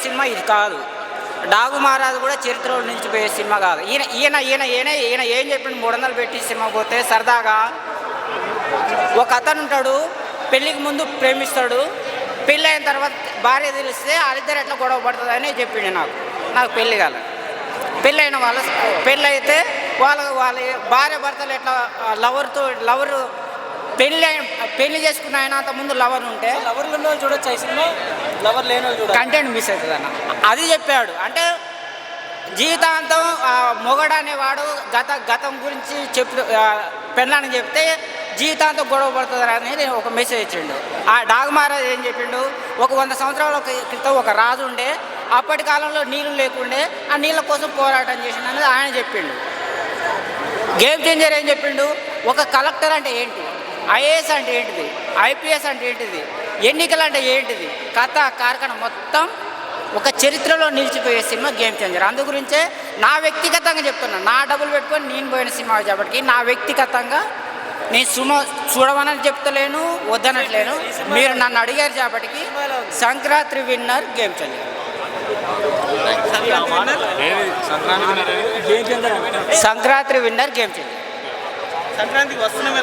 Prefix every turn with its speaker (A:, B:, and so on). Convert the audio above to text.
A: Cinema ఇది కాదు. డాగు మహారాజు కూడా చరిత్రలో నిలిచిపోయే సినిమా కాదు. ఈయన ఈయన ఈయన ఈయన ఈయన ఏం చెప్పిండు, 300 పెట్టి సినిమా పోతే సరదాగా ఒక అతను ఉంటాడు, పెళ్ళికి ముందు ప్రేమిస్తాడు, పెళ్ళి అయిన తర్వాత భార్య తెలిస్తే వాళ్ళిద్దరు ఎట్లా గొడవ పడుతుందని చెప్పిండు. నాకు పెళ్ళి కాల, పెళ్ళి అయిన పెళ్ళి అయితే వాళ్ళ భార్య భర్తలు ఎట్లా లవరు పెళ్లి చేసుకున్న ఆయన అంత ముందు లవర్ ఉంటే
B: లవర్లు చూడొచ్చు ఈ సినిమా, లవర్ లేని చూడ
A: కంటెంట్ మిస్ అవుతుంది అన్న. అది చెప్పాడు. అంటే జీవితాంతం మొగడు అనేవాడు గతం గురించి పెళ్ళాన్ని చెప్తే జీవితాంతం గొడవ పడుతుంది అనేది ఒక మెసేజ్ ఇచ్చిండు. ఆ డాగ్ మహారాజ్ ఏం చెప్పిండు, ఒక 100 సంవత్సరాల క్రితం ఒక రాజు ఉండే, అప్పటి కాలంలో నీళ్ళు లేకుండే, ఆ నీళ్ళ కోసం పోరాటం చేసిండు అనేది ఆయన చెప్పిండు. గేమ్ చేంజర్ ఏం చెప్పిండు, ఒక కలెక్టర్ అంటే ఏంటి, ఐఏఎస్ అంటే ఏంటిది, ఐపీఎస్ అంటే ఏంటిది, ఎన్నికలు అంటే ఏంటిది, కథ కార్ఖానా మొత్తం ఒక చరిత్రలో నిలిచిపోయే సినిమా గేమ్ చేంజర్. అందు గురించే నా వ్యక్తిగతంగా చెప్తున్నా, నా డబ్బులు పెట్టుకొని నేను పోయిన సినిమా కాబట్టి నా వ్యక్తిగతంగా నేను చూడమని చెప్తలేను, వద్దనట్లేను. మీరు నన్ను అడిగారు కాబట్టి Sankranti winner game changer. Sankranti winner game changer.
B: సంక్రాంతికి వస్తున్నాం.